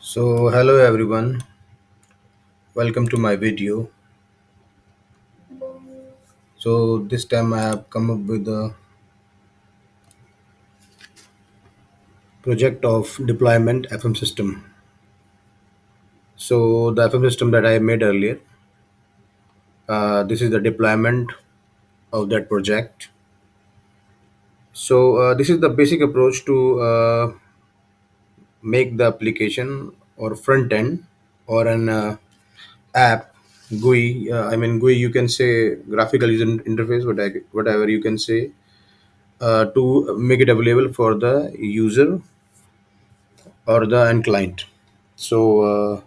So hello everyone, welcome to my video. So this time I have come up with a project of deployment FM system. So the FM system that I made earlier, this is the deployment of that project. So this is the basic approach to make the application or front end or an app GUI. I mean GUI, you can say graphical user interface, whatever you can say, to make it available for the user or the end client. So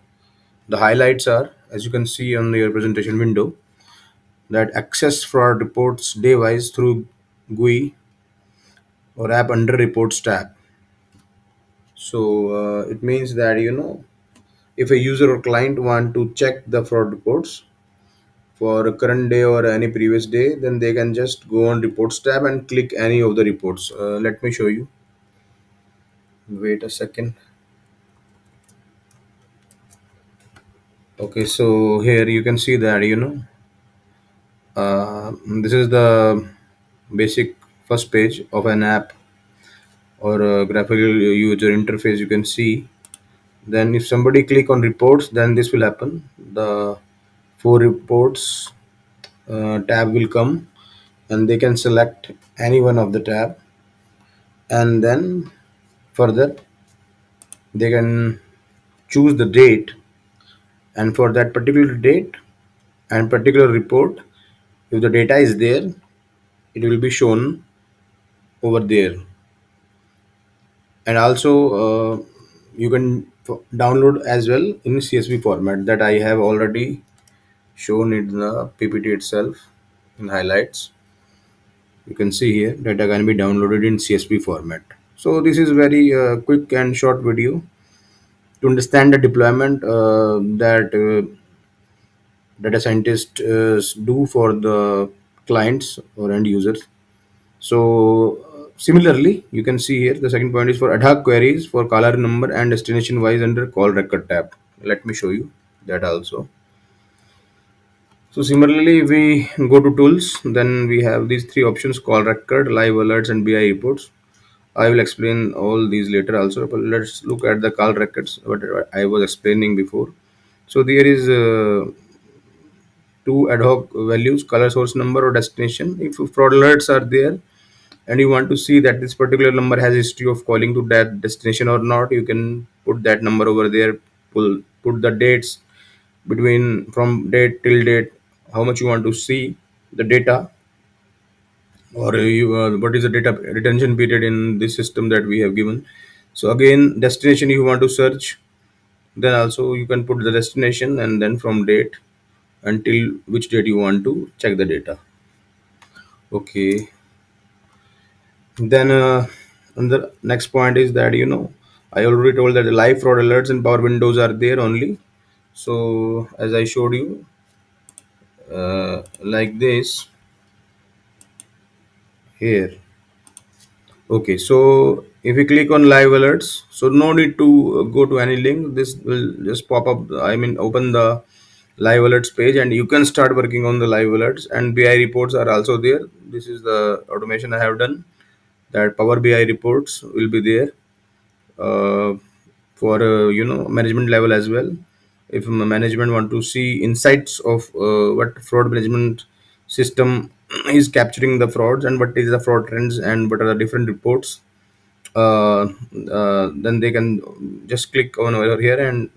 the highlights are, as you can see on your presentation window, that access fraud reports day-wise through GUI or app under reports tab. So it means that if a user or client want to check the fraud reports for a current day or any previous day, then they can just go on reports tab and click any of the reports. Let me show you. Wait a second. Okay, so here you can see that this is the basic first page of an app or a graphical user interface. You can see. Then if somebody click on reports, then this will happen. The four reports tab will come, and they can select any one of the tab, and then further they can choose the date, and for that particular date and particular report, if the data is there, it will be shown over there. And also you can download as well in CSV format that I have already shown in the PPT itself in highlights. You can see here data can be downloaded in CSV format. So this is very quick and short video to understand the deployment that data scientists do for the clients or end users. So similarly, you can see here the second point is for ad hoc queries for caller number and destination wise under call record tab. Let me show you that also. So similarly, we go to tools, then we have these three options: call record, live alerts, and BI reports. I will explain all these later also, but let's look at the call records, what I was explaining before. So there is two ad hoc values: color source number or destination. If fraud alerts are there and you want to see that this particular number has history of calling to that destination or not, you can put that number over there. Put the dates between from date till date, how much you want to see the data, or what is the data retention period in this system that we have given. So again, destination you want to search, then also you can put the destination and then from date until which date you want to check the data. Okay, then and the next point is that I already told that the live fraud alerts and power windows are there only. So as I showed you, like this here. Okay, so if you click on live alerts, so no need to go to any link. This will just pop up. I mean, open the live alerts page, and you can start working on the live alerts. And BI reports are also there. This is the automation I have done. That Power BI reports will be there uh, for management level as well. If management want to see insights of what fraud management system is capturing the frauds and what is the fraud trends and what are the different reports, uh, then they can just click on over here and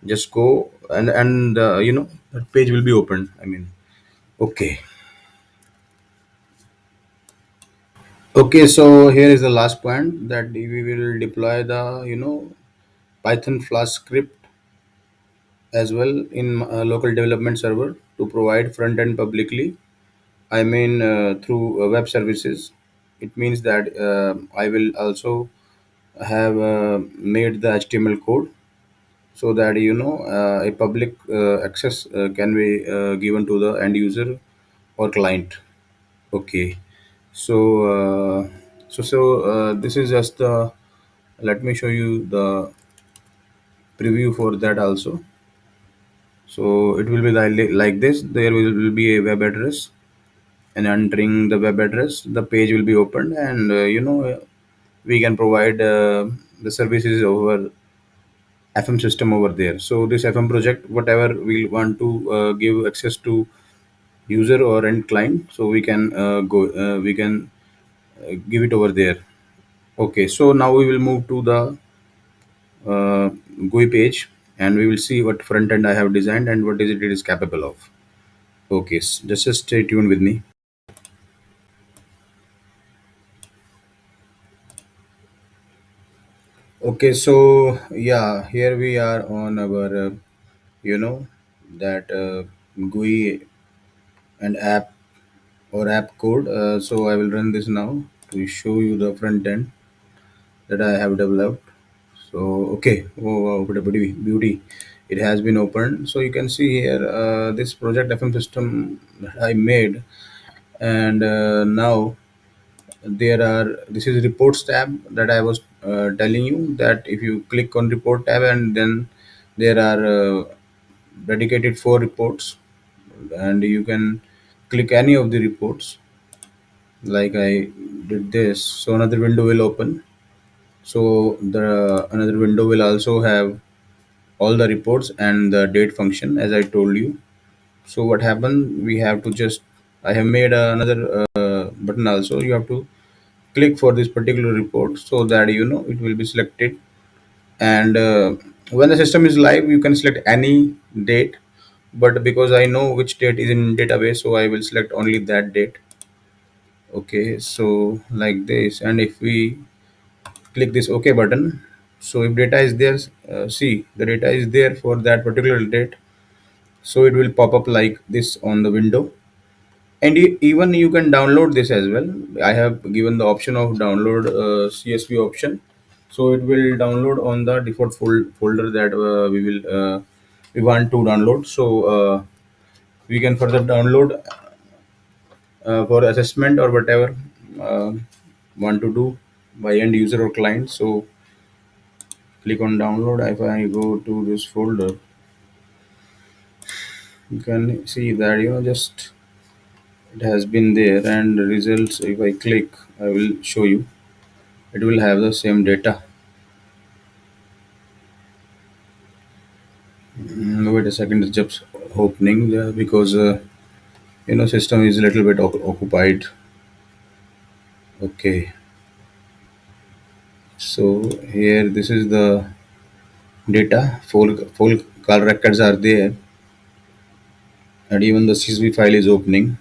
just go, and that page will be opened. I mean, okay. Okay, so here is the last point that we will deploy the Python Flask script as well in local development server to provide front end publicly. I mean, through web services. It means that I will also have made the HTML code so that a public access can be given to the end user or client. Okay, so this is just the. Let me show you the preview for that also. So it will be like this. There will be a web address, and entering the web address, the page will be opened, and we can provide the services over FM system over there. So this FM project, whatever we want to give access to user or end client, so we can give it over there. Okay, so now we will move to the GUI page, and we will see what front end I have designed and what is it is capable of. Okay, just stay tuned with me. Okay, so yeah, here we are on our, you know, that GUI and app or app code. So I will run this now to show you the front end that I have developed. So okay, oh wow, what a beauty! It has been opened. So you can see here this project FM system that I made, and now there are this is reports tab that I was telling you that if you click on report tab, and then there are dedicated for reports, and you can click any of the reports like I did this. So another window will open. So the another window will also have all the reports and the date function as I told you. So what happened, we have to just, I have made another button also. You have to click for this particular report so that it will be selected. And when the system is live, you can select any date, but because I know which date is in database, so I will select only that date. Okay, so like this, and if we click this OK button, so if data is there, see the data is there for that particular date, so it will pop up like this on the window. And even you can download this as well. I have given the option of download CSV option, so it will download on the default folder that we want to download. So we can further download for assessment or whatever uh, want to do by end user or client. So click on download. If I go to this folder, you can see that just it has been there, and the results, if I click, I will show you, it will have the same data. Wait a second, it's just opening because system is a little bit occupied. Okay, so here this is the data. Full call records are there, and even the CSV file is opening.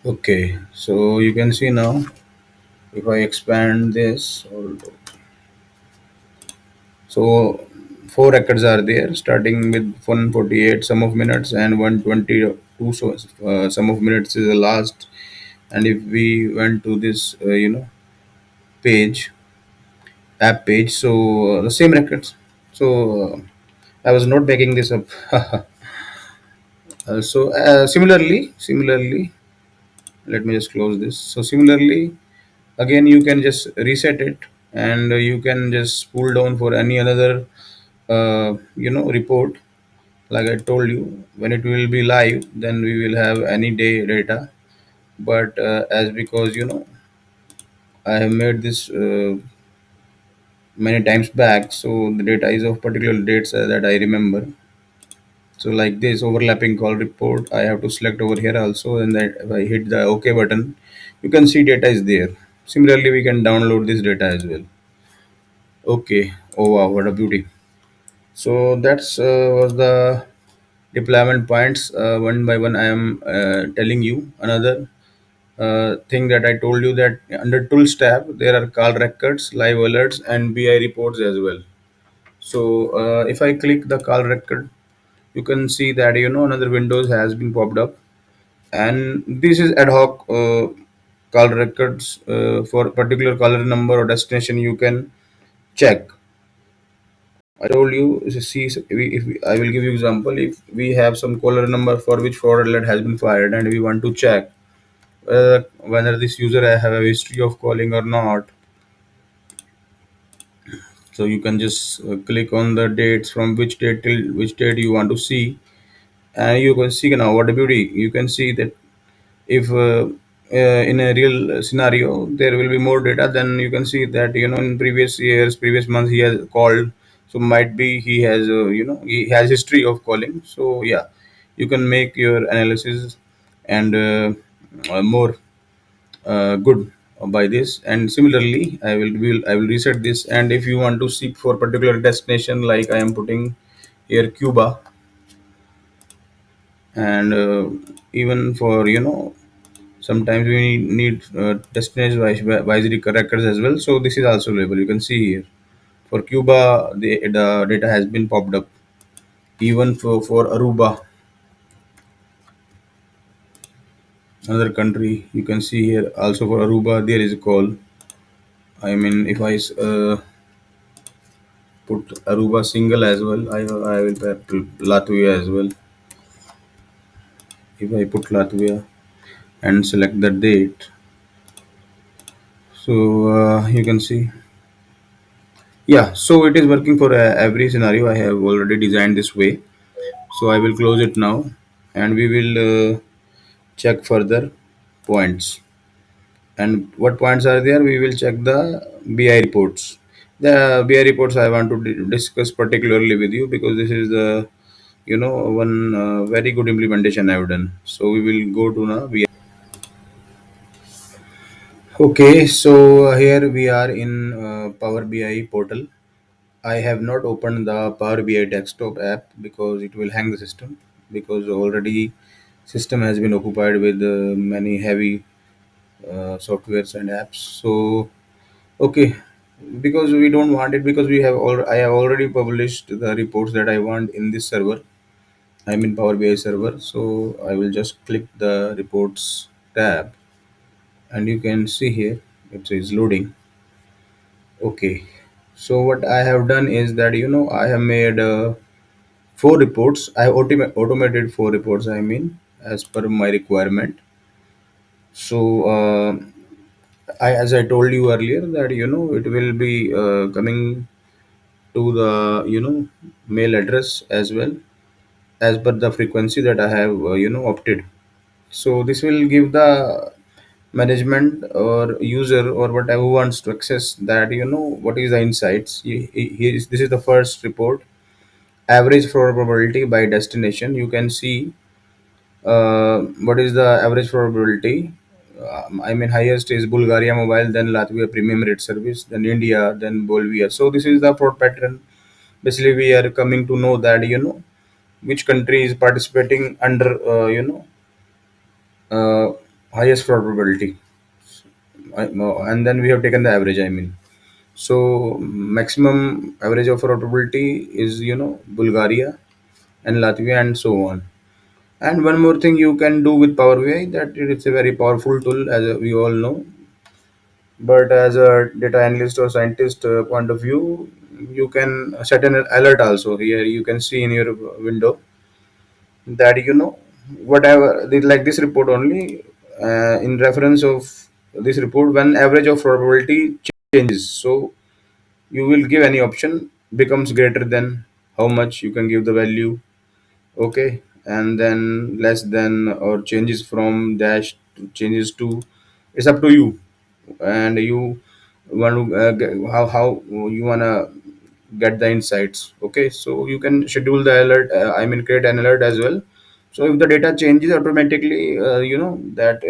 Okay, so you can see now, if I expand this, so four records are there, starting with 148 sum of minutes and 122 sum of minutes is the last. And if we went to this, page, app page, so the same records. So I was not making this up. Similarly, let me just close this. So similarly, again you can just reset it, and you can just pull down for any another report. Like I told you, when it will be live, then we will have any day data. But as because I have made this many times back, so the data is of particular dates that I remember. So like this overlapping call report, I have to select over here also, and that if I hit the OK button, you can see data is there. Similarly, we can download this data as well. Okay. Oh wow, what a beauty. So that's was the deployment points. One by one, I am telling you another thing that I told you, that under tools tab there are call records, live alerts, and BI reports as well. So if I click the call record, you can see that another windows has been popped up, and this is ad hoc call records for particular caller number or destination. You can check. I told you, see, I will give you example. If we have some caller number for which fraud alert has been fired, and we want to check whether this user have a history of calling or not. So you can just click on the dates from which date till which date you want to see, and you can see now what a beauty. You can see that if in a real scenario there will be more data, then you can see that in previous years, previous months he has called. So might be he has he has history of calling. So yeah, you can make your analysis and more good by this. And similarly, I will reset this, and if you want to seek for particular destination, like I am putting here Cuba, and even for sometimes we need destination wisely records as well. So this is also available. You can see here for Cuba, the data has been popped up. Even for Aruba, another country, you can see here also for Aruba there is a call. I mean, if I put Aruba single as well, I will put Latvia as well. If I put Latvia and select the date, so you can see. Yeah, so it is working for every scenario. I have already designed this way. So I will close it now, and we will check further points. And what points are there? We will check the BI reports. The BI reports I want to discuss particularly with you, because this is the one very good implementation I've done. So we will go to now BI. Okay, so here we are in Power BI portal. I have not opened the Power BI desktop app because it will hang the system, because already system has been occupied with many heavy softwares and apps. So okay, because we don't want it, because I have already published the reports that I want in this server. I'm in Power BI server, so I will just click the reports tab, and you can see here it is loading. Okay, so what I have done is that I have made four reports. I have automated four reports, I mean, as per my requirement. So as I told you earlier, that it will be coming to the mail address as well, as per the frequency that I have opted. So this will give the management or user or whatever who wants to access that what is the insights. This is the first report. Average fraud probability by destination. You can see what is the average probability. I mean, highest is Bulgaria mobile, then Latvia premium rate service, then India, then Bolivia. So this is the fraud pattern. Basically, we are coming to know that which country is participating under uh, highest fraud probability. No, and then we have taken the average. I mean, so maximum average of fraud probability is Bulgaria and Latvia and so on. And one more thing you can do with Power BI, that it is a very powerful tool, as we all know. But as a data analyst or scientist point of view, you can set an alert also. Here you can see in your window that whatever like this report only, in reference of this report, when average of probability changes. So you will give any option becomes greater than how much you can give the value. Okay, and then less than or changes from dash to changes to, it's up to you. And you want to how you want to get the insights. Okay, so you can schedule the alert, I mean create an alert as well. So if the data changes automatically, that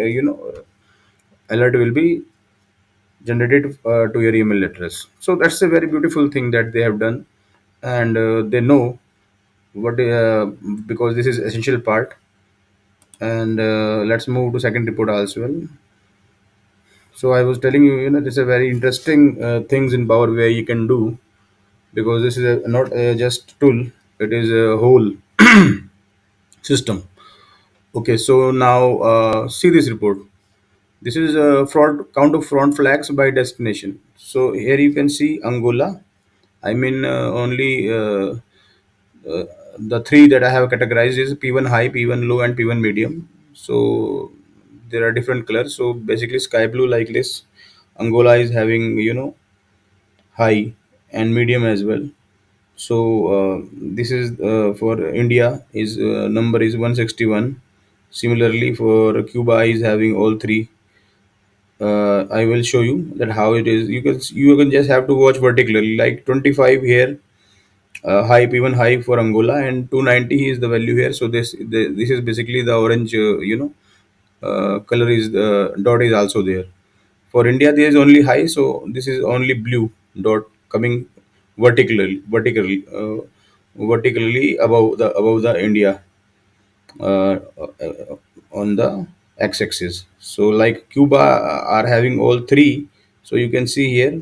alert will be generated to your email address. So that's a very beautiful thing that they have done. And they know what because this is essential part. And let's move to second report as well. So I was telling you, this is a very interesting things in Power BI you can do, because this is not just tool, it is a whole system. Okay, so now see this report. This is a fraud count of fraud flags by destination. So here you can see Angola. I mean, only the three that I have categorized is P1 high, P1 low, and P1 medium. So there are different colors. So basically, sky blue like this. Angola is having high, and medium as well. So this is for India is number is 161. Similarly for Cuba is having all three. I will show you that how it is. You can just have to watch particularly like 25 here, high, even high for Angola, and 290 is the value here. So this is basically the orange, color is the dot is also there. For India, there is only high, so this is only blue dot coming vertically above the India, on the x-axis. So like Cuba are having all three. So you can see here,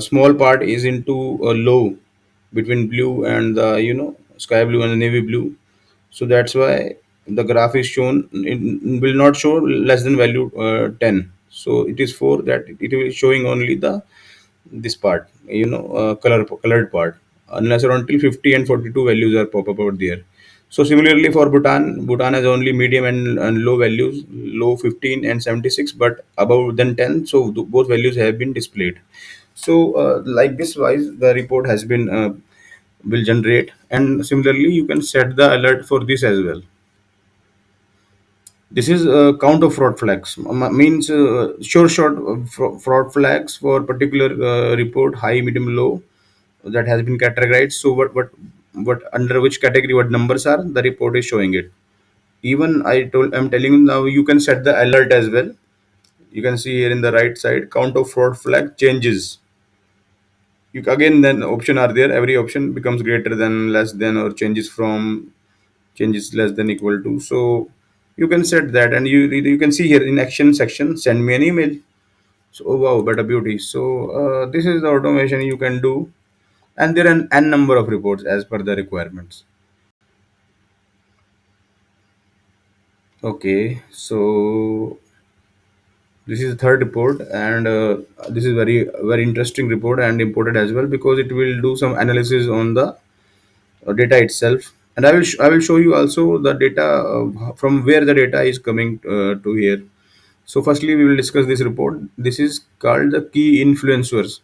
small part is into a low between blue and the sky blue and the navy blue. So that's why the graph is shown, it will not show less than value 10. So it is for that it will showing only the this part, colored part, unless around until 50 and 42 values are pop up out there. So similarly for Bhutan has only medium and low values, low 15 and 76, but above than 10. So both values have been displayed. So like this wise the report has been will generate, and similarly you can set the alert for this as well. This is count of fraud flags. Means short fraud flags for particular report, high, medium, low, that has been categorized. So what under which category what numbers are, the report is showing it. Even I'm telling you now, you can set the alert as well. You can see here in the right side, count of fraud flag changes. You again then option are there. Every option becomes greater than, less than, or changes from, changes less than, equal to. So you can set that, and you can see here in action section, send me an email. So oh wow, better beauty. So this is the automation you can do, and there are an n number of reports as per the requirements. Okay, so this is the third report, and this is very interesting report and important as well, because it will do some analysis on the data itself. And I will show you also the data, from where the data is coming to here. So firstly we will discuss this report. This is called the key influencer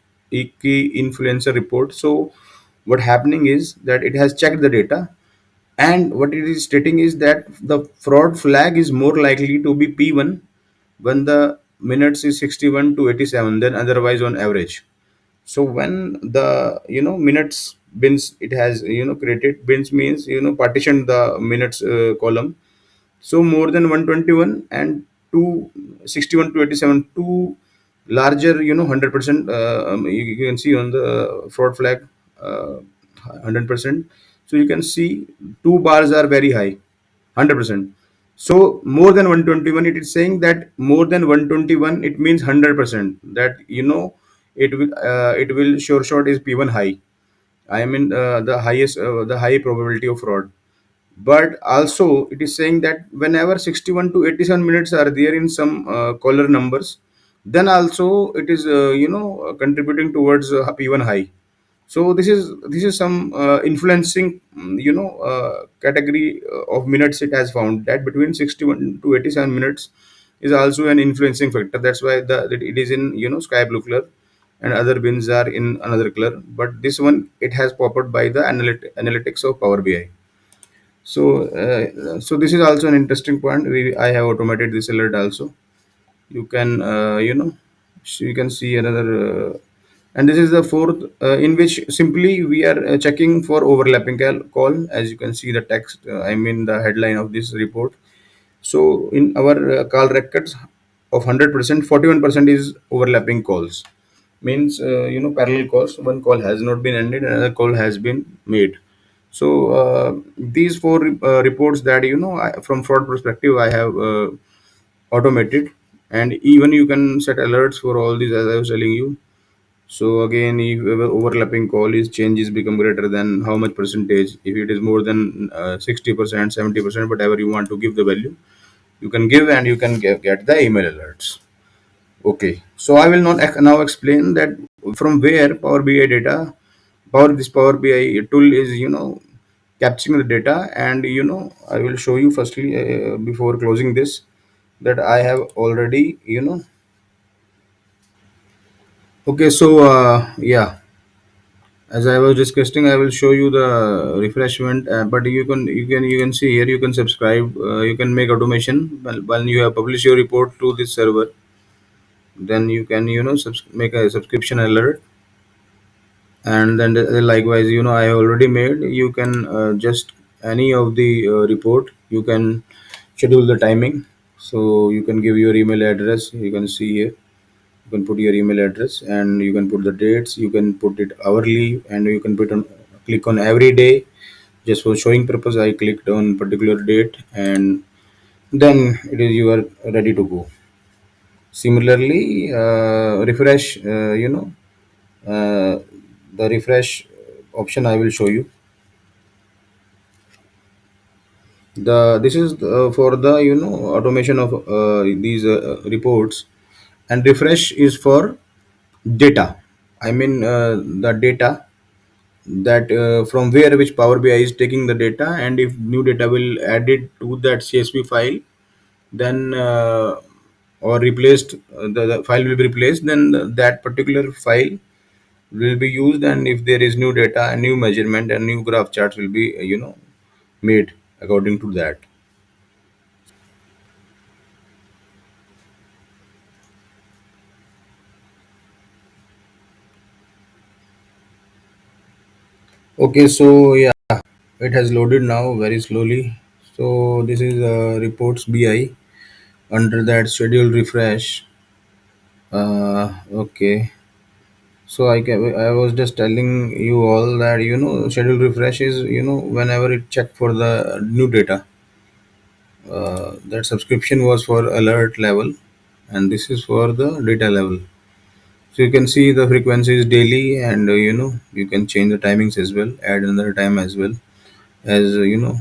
report. So what happening is that it has checked the data, and what it is stating is that the fraud flag is more likely to be P1 when the minutes is 61 to 87 than otherwise on average. So when the minutes bins it has created, bins means partitioned the minutes column. So more than 121 and 261 to 87, two larger 100%, you can see on the fraud flag, 100%. So you can see two bars are very high, 100%. So more than 121, it is saying that more than 121 it means 100%, that it will sure shot is P1 high. I mean the high probability of fraud. But also it is saying that whenever 61 to 87 minutes are there in some caller numbers, then also it is contributing towards P1 high. So this is some influencing, category of minutes. It has found that between 61 to 87 minutes is also an influencing factor. That's why that it is in sky blue color, and other bins are in another color. But this one, it has popped up by the analytics of Power BI. So this is also an interesting point. I have automated this alert also. You can so you can see another, and this is the fourth, in which simply we are checking for overlapping call. As you can see the text, I mean the headline of this report. So in our call records of 100%, 41% is overlapping calls. Means parallel calls. One call has not been ended, another call has been made. So these four reports that from fraud perspective I have automated, and even you can set alerts for all these as I was telling you. So again, if overlapping call is changes become greater than how much percentage, if it is more than 60%, 70%, whatever you want to give the value, you can give, and you can get the email alerts. Okay, so I will not now explain that from where Power BI data, this Power BI tool is capturing the data, and I will show you firstly, before closing this, that I have already. Okay, so yeah. As I was discussing, I will show you the refreshment. But you can see here, you can subscribe. You can make automation when you have published your report to this server. Then you can make a subscription alert, and then likewise, I already made. You can just any of the report. You can schedule the timing. So you can give your email address. You can see here. You can put your email address, and you can put the dates. You can put it hourly, and you can put on click on every day. Just for showing purpose, I clicked on particular date, and then it is you are ready to go. Similarly, refresh. The refresh option I will show you. The This is for the automation of these reports, and refresh is for data. I mean the data that from where which Power BI is taking the data, and if new data will added to that CSV file, then or replaced, the file will be replaced, then that particular file will be used, and if there is new data, a new measurement and new graph charts will be made according to that. Okay, so yeah, it has loaded now very slowly. So this is reports BI. Under that, schedule refresh. Okay. So I was just telling you all that schedule refresh is whenever it check for the new data. That subscription was for alert level, and this is for the data level. So you can see the frequencies daily, and you can change the timings as well, add another time as well, as the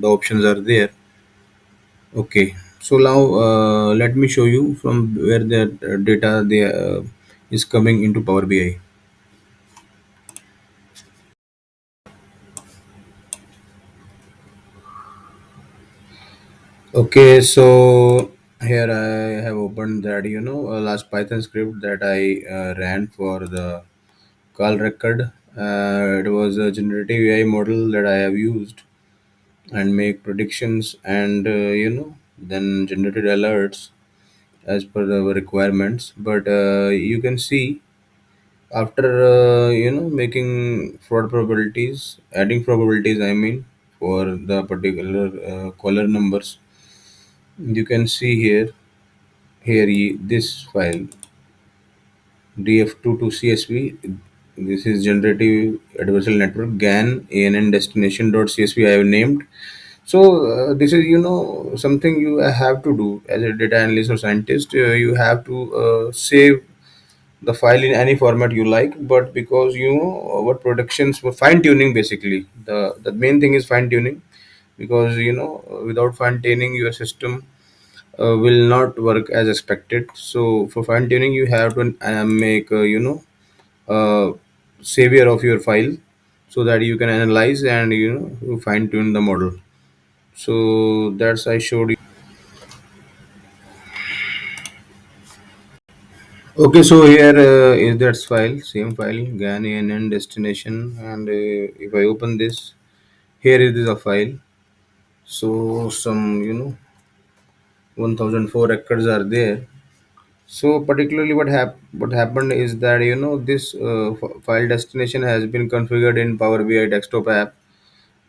options are there. Okay, so now let me show you from where the data is coming into Power BI. Okay, so here I have opened that a last Python script that I ran for the call record. It was a generative AI model that I have used and make predictions, and then generated alerts as per the requirements. But you can see after making fraud probabilities, adding probabilities, I mean, for the particular caller numbers, you can see this file df2 to CSV. This is generative adversarial network GAN ANN destination.csv I have named. So this is something you have to do as a data analyst or scientist. You have to save the file in any format you like, but because what productions for fine tuning, basically the main thing is fine tuning, because without fine tuning your system will not work as expected. So for fine tuning you have to make uh, savior of your file, so that you can analyze and fine tune the model. So that's I showed you. Okay, so here is that file, same file, GAN ANN destination, and if I open this, here it is a file. So some 1004 records are there. So particularly what happened is that this file destination has been configured in Power BI desktop app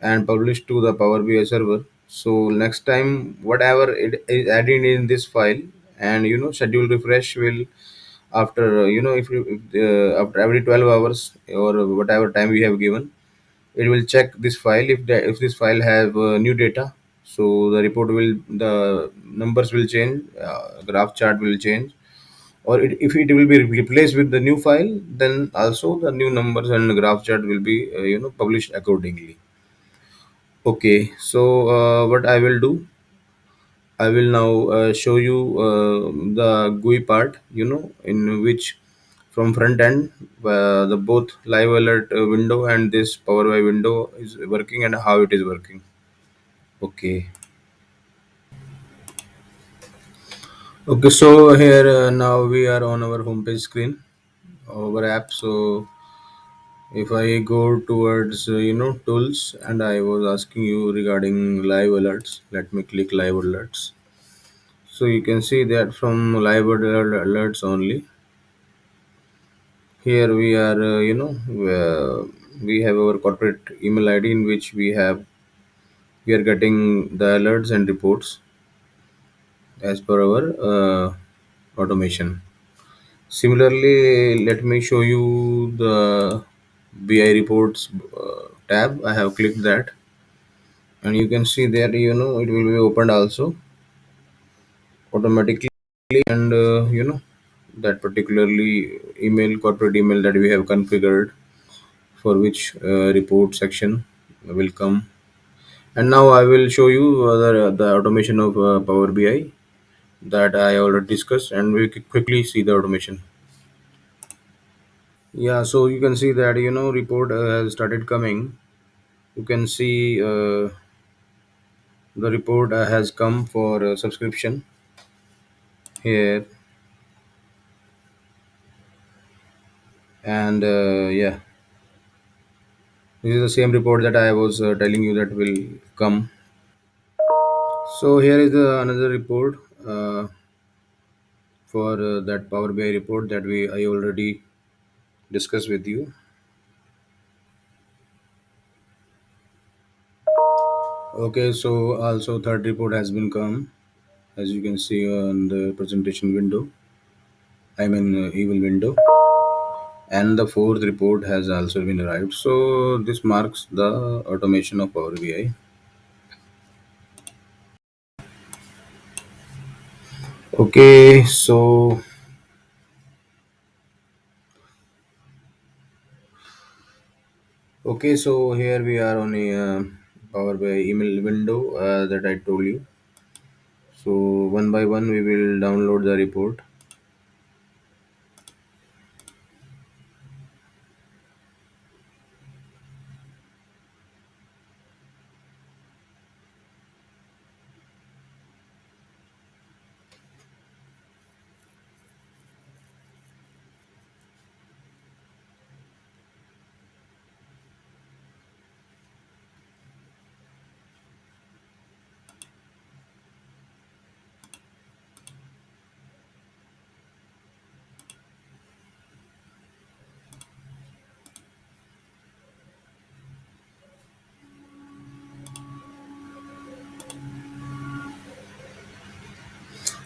and published to the Power BI server. So next time whatever it is added in this file, and schedule refresh will, after if after every 12 hours or whatever time we have given, it will check this file. If this file have new data, so the numbers will change, graph chart will change, or if it will be replaced with the new file, then also the new numbers and graph chart will be published accordingly. Okay, so what I will do, I will now show you the GUI part, in which from front end, the both live alert window and this Power BI window is working, and how it is working. Okay. Okay, so here now we are on our homepage screen, our app. So If I go towards tools, and I was asking you regarding live alerts, let me click live alerts. So you can see that from live alerts only. Here we are, we have our corporate email ID in which we are getting the alerts and reports as per our automation. Similarly, let me show you the BI reports tab. I have clicked that, and you can see that it will be opened also automatically, and that particularly email corporate email that we have configured for which report section will come. And now I will show you the automation of Power BI that I already discussed, and we quickly see the automation. Yeah, so you can see that report has started coming. You can see the report has come for subscription here, and yeah, this is the same report that I was telling you that will come. So here is another report for that Power BI report that we I already discussed with you. Okay, so also third report has been come, as you can see on the presentation window. I mean evil window, and the fourth report has also been arrived. So this marks the automation of Power BI. Okay, so here we are on a Power BI email window that I told you. So one by one we will download the report.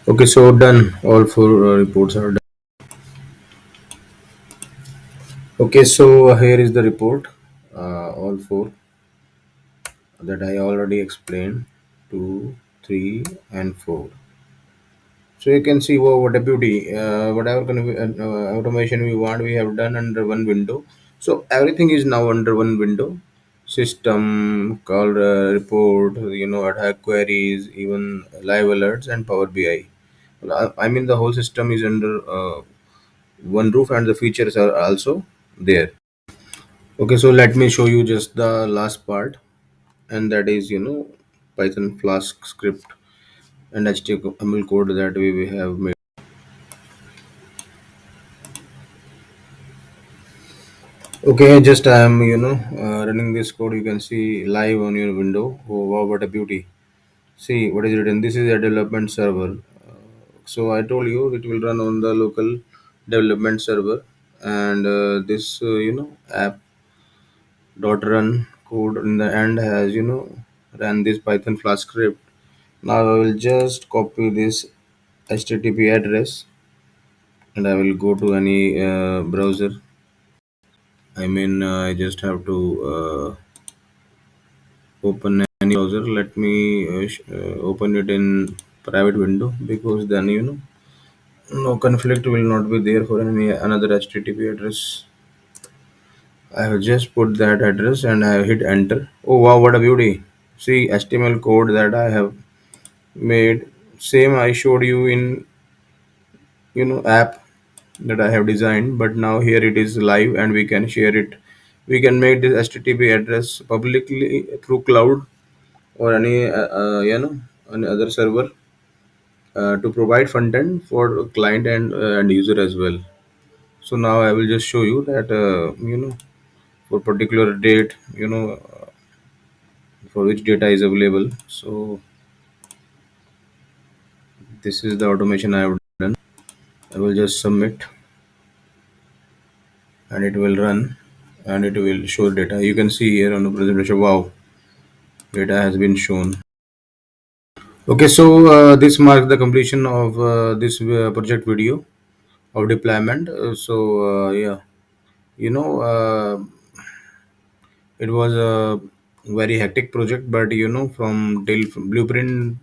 Okay, so done. All four reports are done. Okay, so here is the report. All four that I already explained. Two, three, and four. So you can see, wow, what a beauty. Whatever kind of automation we want, we have done under one window. So everything is now under one window. System, call report, ad hoc queries, even live alerts, and Power BI. I mean, the whole system is under one roof, and the features are also there. Okay, so let me show you just the last part, and that is Python Flask script and HTML code that we have made. Okay, just I am running this code. You can see live on your window. Oh wow, what a beauty! See what is written. This is a development server. So I told you it will run on the local development server, and this app dot run code in the end has ran this Python Flask script. Now I will just copy this HTTP address, and I will go to any browser. I mean, I just have to open any browser. Let me open it in private window, because then no conflict will not be there for any another HTTP address. I have just put that address and I have hit enter. Oh wow, what a beauty! See, HTML code that I have made, same I showed you in app that I have designed, but now here it is live and we can share it. We can make this HTTP address publicly through cloud or any other server to provide content for client and user as well. So now I will just show you that for particular date, for which data is available. So this is the automation I have done. I will just submit, and it will run, and it will show data. You can see here on the presentation, wow, data has been shown. Okay, so this marks the completion of this project video of deployment. Yeah, you know, it was a very hectic project, but from blueprint,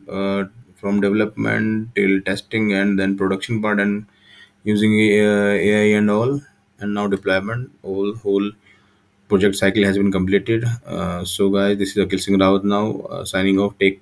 from development till testing, and then production part, and using AI and all, and now deployment. Whole project cycle has been completed. So, guys, this is Akil Singh Rawat now, signing off. Take care.